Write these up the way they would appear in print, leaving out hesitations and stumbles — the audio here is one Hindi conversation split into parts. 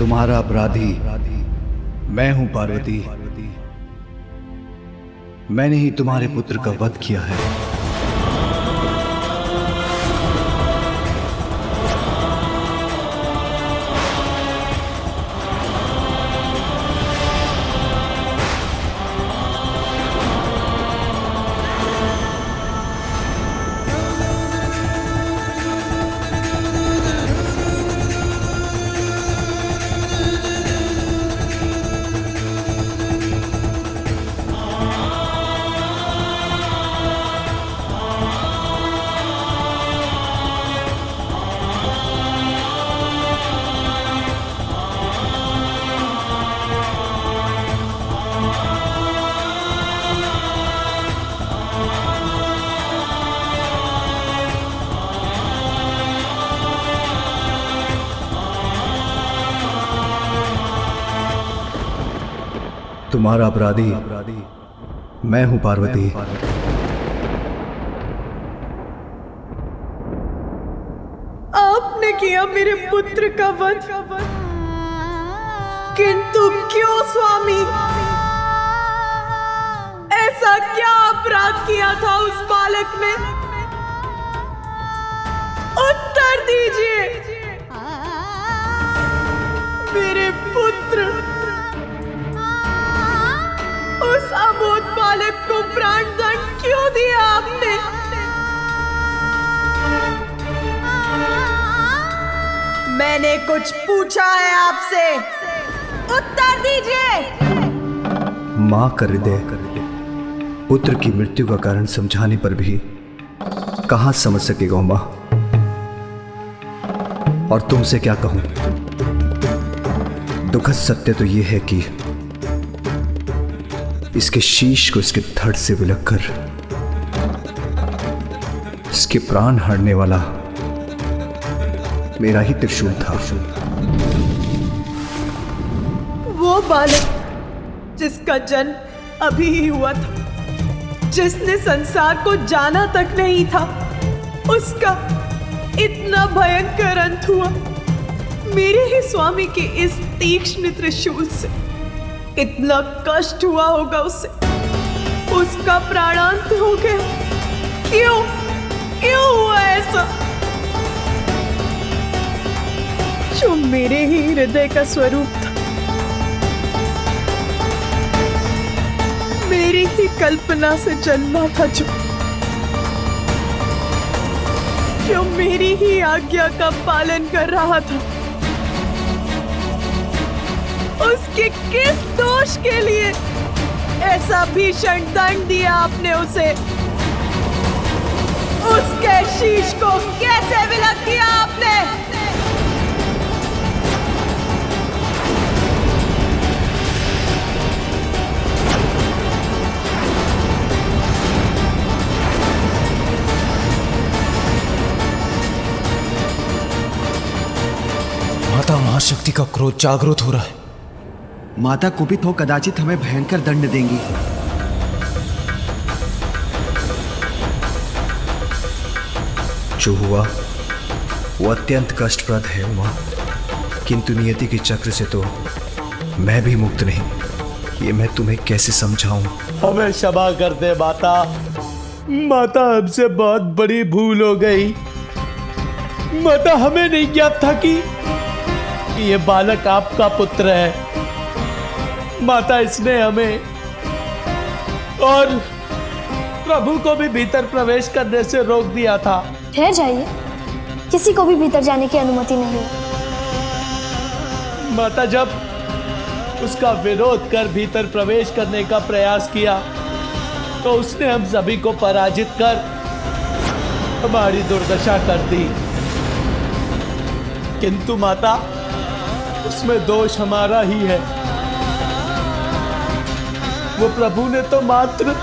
तुम्हारा अपराधी मैं हूं पार्वती। मैंने ही तुम्हारे पुत्र का वध किया है। तुम्हारा अपराधी मैं हूं पार्वती। आपने किया मेरे पुत्र का वध, किंतु क्यों स्वामी? ऐसा क्या अपराध किया था उस बालक ने? उत्तर दीजिए। मेरे पुत्र, उस अबोध बालक को प्राणदंड क्यों दिया आपने? मैंने कुछ पूछा है आपसे, उत्तर दीजिए। मां का हृदय पुत्र की मृत्यु का कारण समझाने पर भी कहां समझ सकेगा मां। और तुमसे क्या कहूं, दुखद सत्य तो यह है कि इसके शीश को इसके धड़ से विलग कर इसके प्राण हरने वाला मेरा ही त्रिशूल था। वो बालक जिसका जन्म अभी ही हुआ था, जिसने संसार को जाना तक नहीं था, उसका इतना भयंकर अंत हुआ मेरे ही स्वामी के इस तीक्ष्ण त्रिशूल से। कितना कष्ट हुआ होगा उसे, उसका प्राणांत हो गया। क्यों क्यों हुआ ऐसा? जो मेरे ही हृदय का स्वरूप था, मेरी ही कल्पना से जन्मा था, जो मेरी ही आज्ञा का पालन कर रहा था, उसके किस दोष के लिए ऐसा भीषण दंड दिया आपने उसे? उसके शीश को कैसे विलग किया आपने? माता महाशक्ति का क्रोध जागृत हो रहा है। माता कुपित हो कदाचित हमें भयंकर दंड देंगी। जो हुआ वो अत्यंत कष्टप्रद है उमा, किंतु नियति के चक्र से तो मैं भी मुक्त नहीं। ये मैं तुम्हें कैसे समझाऊं? हमें क्षमा कर दे माता। माता, हमसे बहुत बड़ी भूल हो गई। माता, हमें नहीं ज्ञात था कि ये बालक आपका पुत्र है। माता, इसने हमें और प्रभु को भी भीतर प्रवेश करने से रोक दिया था। ठहर जाइए, किसी को भी भीतर जाने की अनुमति नहीं है। माता, जब उसका विरोध कर भीतर प्रवेश करने का प्रयास किया तो उसने हम सभी को पराजित कर हमारी दुर्दशा कर दी। किंतु माता, उसमें दोष हमारा ही है। वो प्रभु ने तो मात्र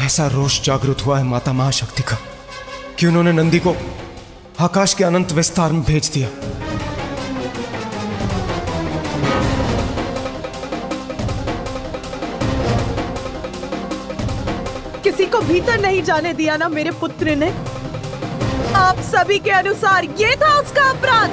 ऐसा रोष जागृत हुआ है माता महाशक्ति का कि उन्होंने नंदी को आकाश के अनंत विस्तार में भेज दिया। किसी को भीतर नहीं जाने दिया ना मेरे पुत्र ने। आप सभी के अनुसार ये था उसका अपराध।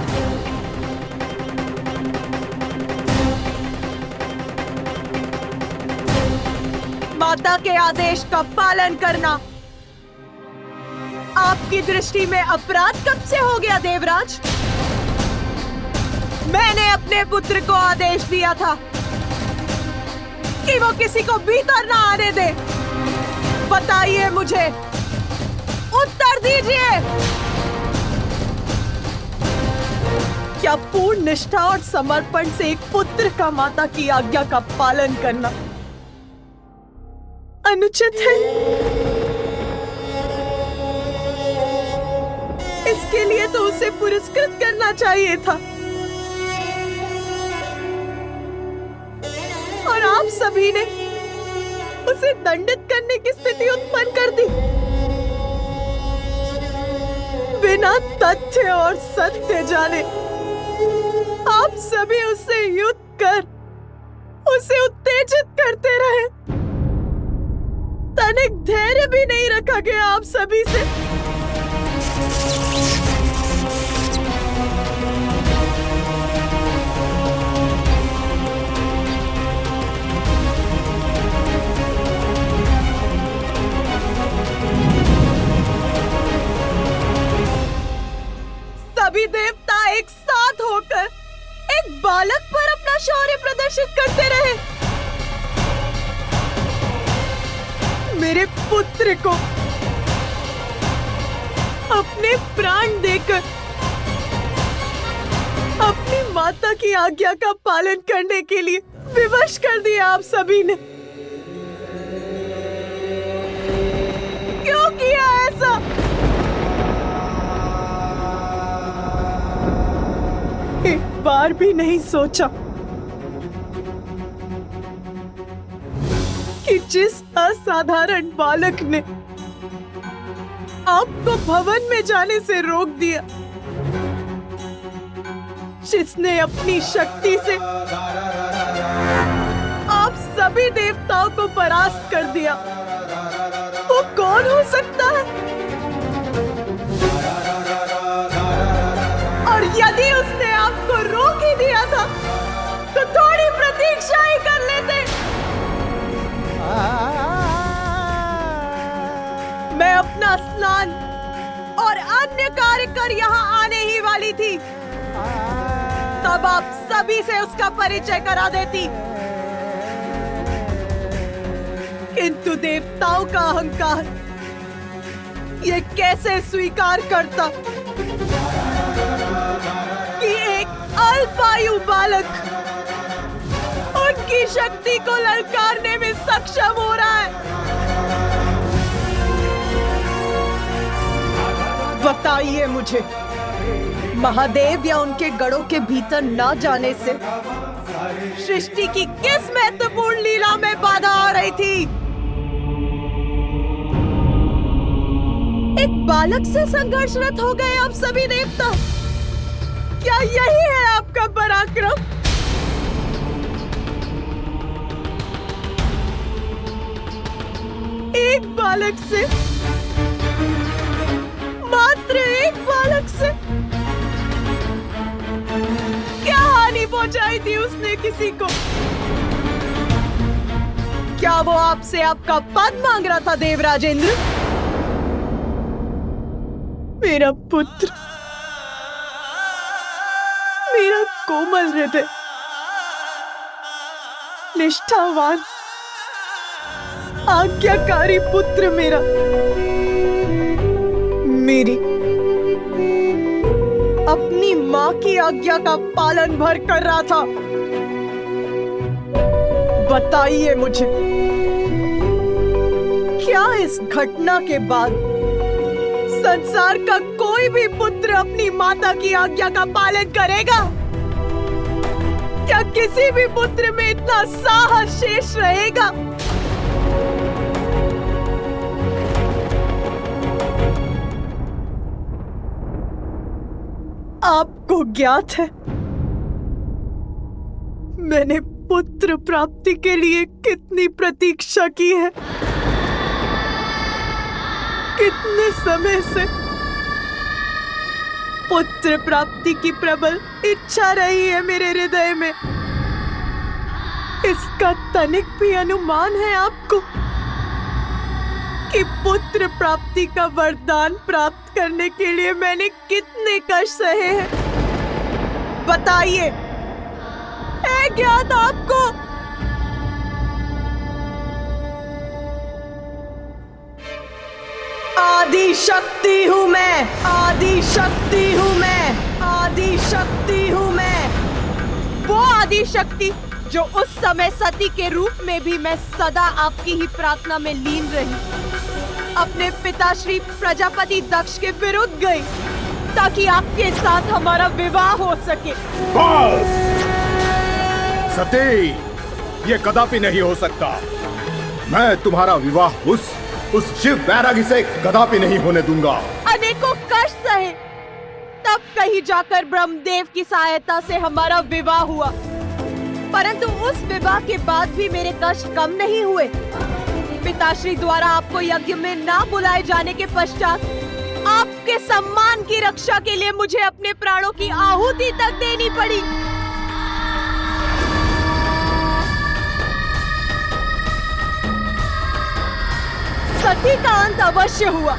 माता के आदेश का पालन करना आपकी दृष्टि में अपराध कब से हो गया देवराज? मैंने अपने पुत्र को आदेश दिया था कि वो किसी को भीतर ना आने दे। बताइए मुझे, उत्तर दीजिए। क्या पूर्ण निष्ठा और समर्पण से एक पुत्र का माता की आज्ञा का पालन करना अनुचित है? इसके लिए तो उसे पुरस्कृत करना चाहिए था। और आप सभी ने उसे दंडित करने की स्थिति उत्पन्न कर दी। बिना तथ्य और सत्य जाने आप सभी उससे युद्ध कर उसे उत्तेजित करते रहे। तनिक धैर्य भी नहीं रखा गया आप सभी से। सभी देवता एक साथ होकर एक बालक पर अपना शौर्य प्रदर्शित करते रहे। मेरे पुत्र को अपने प्राण देकर अपनी माता की आज्ञा का पालन करने के लिए विवश कर दिया आप सभी ने। क्यों किया ऐसा? एक बार भी नहीं सोचा कि जिस असाधारण बालक ने आपको भवन में जाने से रोक दिया, जिसने अपनी शक्ति से आप सभी देवताओं को परास्त कर दिया, वो कौन हो सकता है? और यदि उसने आपको रोक ही दिया था तो थोड़ी प्रतीक्षा ही कर लेते। मैं अपना स्नान और अन्य कार्य कर यहाँ आने ही वाली थी, तब आप सभी से उसका परिचय करा देती। किंतु देवताओं का अहंकार ये कैसे स्वीकार करता कि एक अल्पायु बालक उनकी शक्ति को ललकारने में सक्षम हो रहा है। बताइए मुझे, महादेव या उनके गढ़ों के भीतर न जाने से सृष्टि की किस महत्वपूर्ण लीला में बाधा आ रही थी? एक बालक से संघर्षरत हो गए आप सभी देवता। क्या यही है आपका पराक्रम? एक बालक से, मात्र एक बालक से क्या हानि पहुंचाई थी उसने किसी को? क्या वो आपसे आपका पद मांग रहा था देवराजेंद्र? मेरा पुत्र, मेरा कोमल हृदय, निष्ठावान, आज्ञाकारी पुत्र मेरा मेरी अपनी मां की आज्ञा का पालन भर कर रहा था। बताइए मुझे, क्या इस घटना के बाद संसार का कोई भी पुत्र अपनी माता की आज्ञा का पालन करेगा? क्या किसी भी पुत्र में इतना साहस शेष रहेगा? आपको ज्ञात है मैंने पुत्र प्राप्ति के लिए कितनी प्रतीक्षा की है। कितने समय से पुत्र प्राप्ति की प्रबल इच्छा रही है मेरे हृदय में। इसका तनिक भी अनुमान है आपको कि पुत्र प्राप्ति का वरदान प्राप्त करने के लिए मैंने कितने कष्ट सहे हैं? बताइए, है ज्ञात आपको? आदि शक्ति हूं मैं, आदि शक्ति हूं मैं, आदि शक्ति हूं मैं। वो आदि शक्ति जो उस समय सती के रूप में भी मैं सदा आपकी ही प्रार्थना में लीन रही, अपने पिताश्री प्रजापति दक्ष के विरुद्ध गई ताकि आपके साथ हमारा विवाह हो सके। बस! सती, ये कदापि नहीं हो सकता। मैं तुम्हारा विवाह उस शिव बैरागी से कदापि नहीं होने दूंगा। अनेकों कष्ट सहे, तब कहीं जाकर ब्रह्मदेव की सहायता से हमारा विवाह हुआ। परंतु उस विवाह के बाद भी मेरे कष्ट कम नहीं हुए। पिताश्री द्वारा आपको यज्ञ में ना बुलाए जाने के पश्चात आपके सम्मान की रक्षा के लिए मुझे अपने प्राणों की आहुति तक देनी पड़ी। सती का अंत अवश्य हुआ,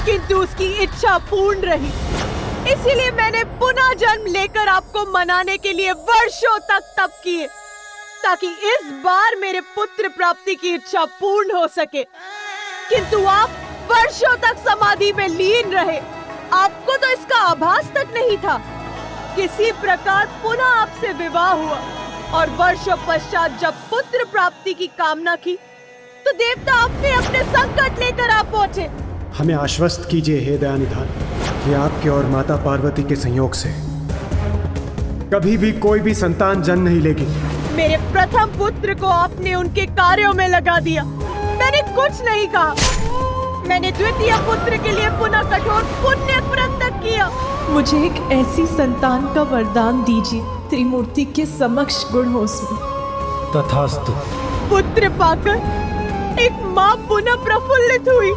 किंतु उसकी इच्छा पूर्ण रही। इसीलिए मैंने पुनः जन्म लेकर आपको मनाने के लिए वर्षों तक तप किए, ताकि इस बार मेरे पुत्र प्राप्ति की इच्छा पूर्ण हो सके। किंतु आप वर्षों तक समाधि में लीन रहे। आपको तो इसका आभास तक नहीं था। किसी प्रकार पुनः आपसे विवाह हुआ और वर्षों पश्चात जब पुत्र प्राप्ति की कामना की तो देवता अपने अपने संकट लेकर आ पहुंचे। हमें आश्वस्त कीजिए हे दयानिधान कि आपके और माता पार्वती के संयोग से कभी भी कोई भी संतान जन्म नहीं लेगी। मेरे प्रथम पुत्र को आपने उनके कार्यों में लगा दिया। मैंने कुछ नहीं कहा। मैंने द्वितीय पुत्र के लिए पुनः कठोर पुण्य व्रत तक किया। मुझे एक ऐसी संतान का वरदान दीजिए, त्रिमूर्ति के समक्ष गुण हो उसमें। तथास्तु। पुत्र पाकर एक माँ पुनः प्रफुल्लित हुई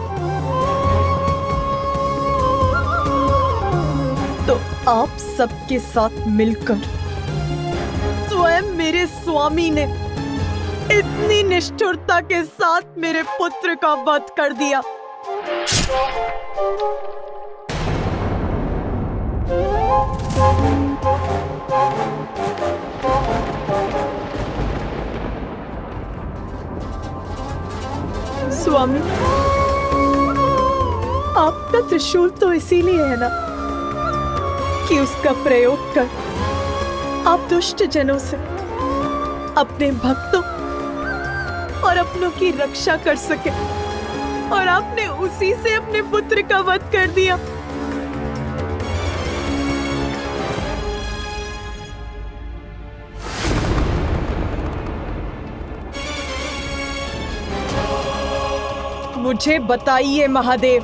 तो आप सबके साथ मिलकर स्वयं मेरे स्वामी ने इतनी निष्ठुरता के साथ मेरे पुत्र का वध कर दिया। स्वामी, आपका त्रिशूल तो इसीलिए है ना कि उसका प्रयोग कर आप दुष्ट जनों से अपने भक्तों और अपनों की रक्षा कर सके, और आपने उसी से अपने पुत्र का वध कर दिया। मुझे बताइए महादेव,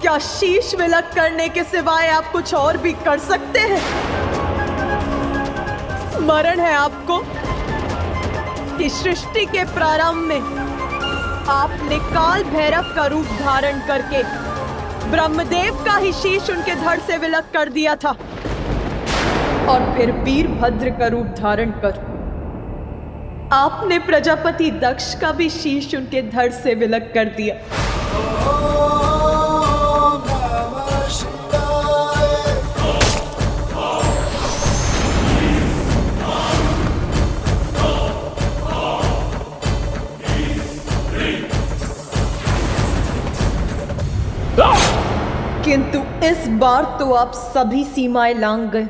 क्या शीश विलक करने के सिवाय आप कुछ और भी कर सकते हैं? स्मरण है आपको कि सृष्टि के प्रारंभ में आपने काल भैरव का रूप धारण करके ब्रह्मदेव का ही शीश उनके धड़ से विलक कर दिया था, और फिर वीरभद्र का रूप धारण कर आपने प्रजापति दक्ष का भी शीश उनके धड़ से विलक कर दिया। किंतु इस बार तो आप सभी सीमाएं लांघ गए।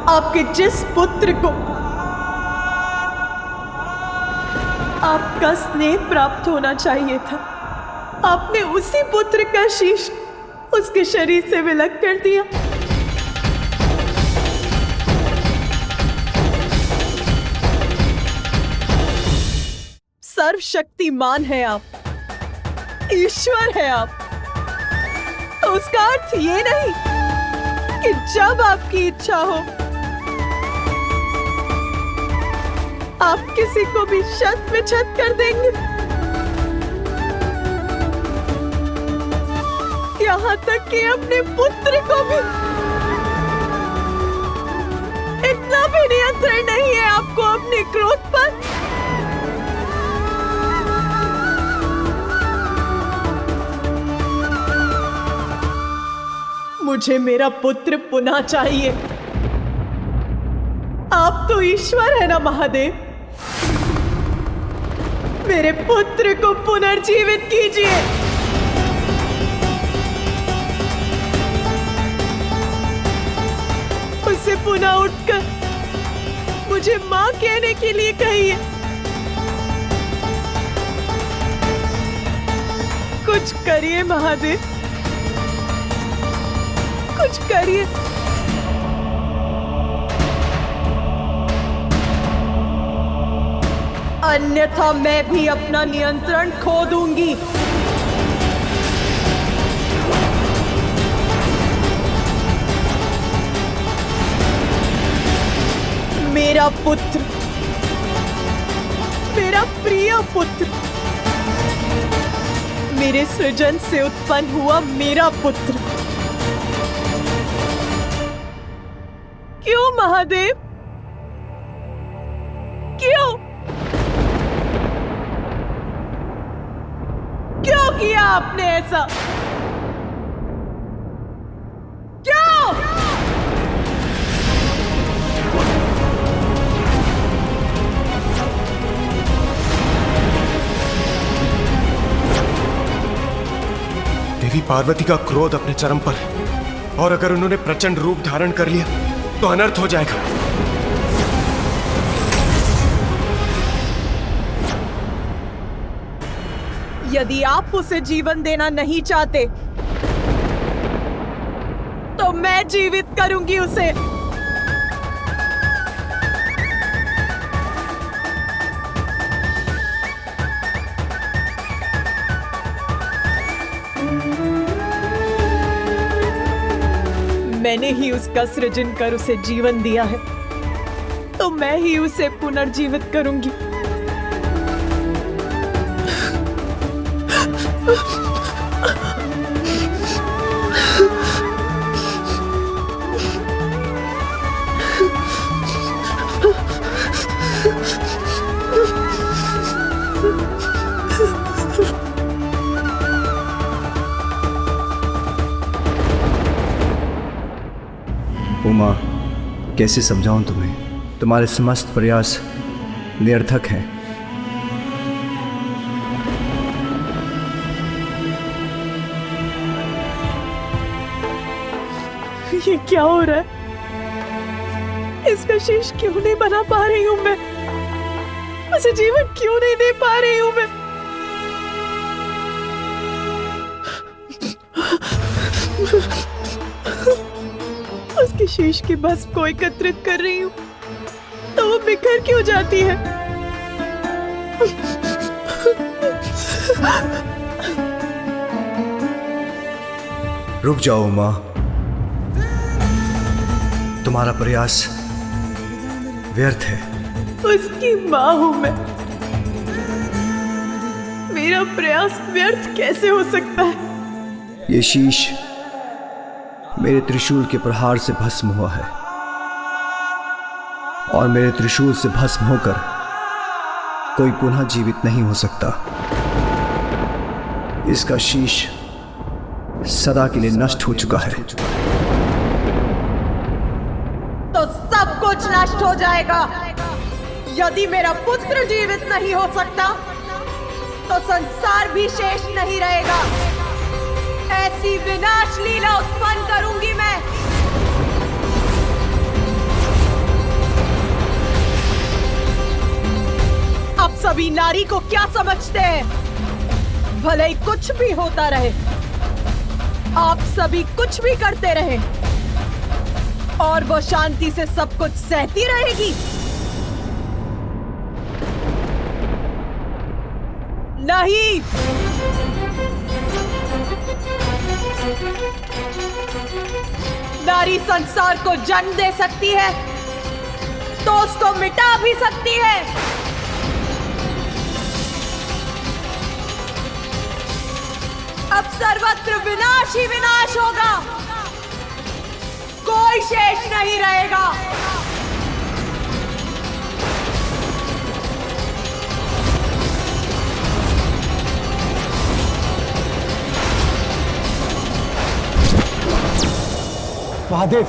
आपके जिस पुत्र को आपका स्नेह प्राप्त होना चाहिए था, आपने उसी पुत्र का शीश उसके शरीर से विलक कर दिया। सर्वशक्तिमान है आप, ईश्वर है आप। तो उसका अर्थ ये नहीं कि जब आपकी इच्छा हो आप किसी को भी शत विछत कर देंगे। यहाँ तक कि अपने पुत्र को भी। इतना भी नियंत्रण नहीं है आपको अपने क्रोध पर। मुझे मेरा पुत्र पुनः चाहिए। आप तो ईश्वर है ना महादेव। मेरे पुत्र को पुनर्जीवित कीजिए। उसे पुनः उठकर मुझे मां कहने के लिए कहिए। कुछ करिए महादेव, कुछ करिए। अन्यथा मैं भी अपना नियंत्रण खो दूंगी। मेरा पुत्र, मेरा प्रिय पुत्र, मेरे सृजन से उत्पन्न हुआ मेरा पुत्र। क्यों महादेव, क्यों क्यों किया आपने ऐसा? क्यों? देवी पार्वती का क्रोध अपने चरम पर है और अगर उन्होंने प्रचंड रूप धारण कर लिया तो अनर्थ हो जाएगा। यदि आप उसे जीवन देना नहीं चाहते तो मैं जीवित करूंगी उसे। मैंने ही उसका सृजन कर उसे जीवन दिया है, तो मैं ही उसे पुनर्जीवित करूंगी। उमा, कैसे समझाऊं तुम्हें? तुम्हारे समस्त प्रयास निरर्थक हैं। ये क्या हो रहा है? इसका शीश क्यों नहीं बना पा रही हूं मैं? उसे जीवन क्यों नहीं दे पा रही हूं मैं? उसके शीश की भस्म को एकत्रित कर रही हूं तो वो बिखर क्यों जाती है? रुक जाओ उमा, तुम्हारा प्रयास व्यर्थ है। उसकी मां हूं मैं। मेरा प्रयास व्यर्थ कैसे हो सकता है? ये शीश मेरे त्रिशूल के प्रहार से भस्म हुआ है और मेरे त्रिशूल से भस्म होकर कोई पुनः जीवित नहीं हो सकता। इसका शीश सदा के लिए नष्ट हो चुका है। तो सब कुछ नष्ट हो जाएगा। यदि मेरा पुत्र जीवित नहीं हो सकता तो संसार भी शेष नहीं रहेगा। ऐसी विनाश लीला उत्पन्न करूंगी मैं। अब सभी नारी को क्या समझते हैं? भले ही कुछ भी होता रहे, आप सभी कुछ भी करते रहे और वो शांति से सब कुछ सहती रहेगी। नहीं, नारी संसार को जन्म दे सकती है तो उसको मिटा भी सकती है। अब सर्वत्र विनाश ही विनाश होगा, कोई शेष नहीं रहेगा। महादेव,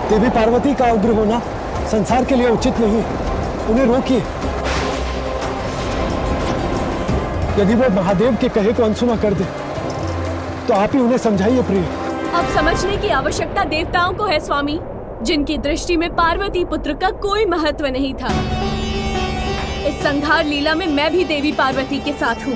देवी पार्वती का उग्र होना संसार के लिए उचित नहीं, उन्हें रोकिए। यदि वो महादेव के कहे को अनसुना कर दे तो आप ही उन्हें समझाइए प्रिय। अब समझने की आवश्यकता देवताओं को है स्वामी, जिनकी दृष्टि में पार्वती पुत्र का कोई महत्व नहीं था। इस संहार लीला में मैं भी देवी पार्वती के साथ हूँ।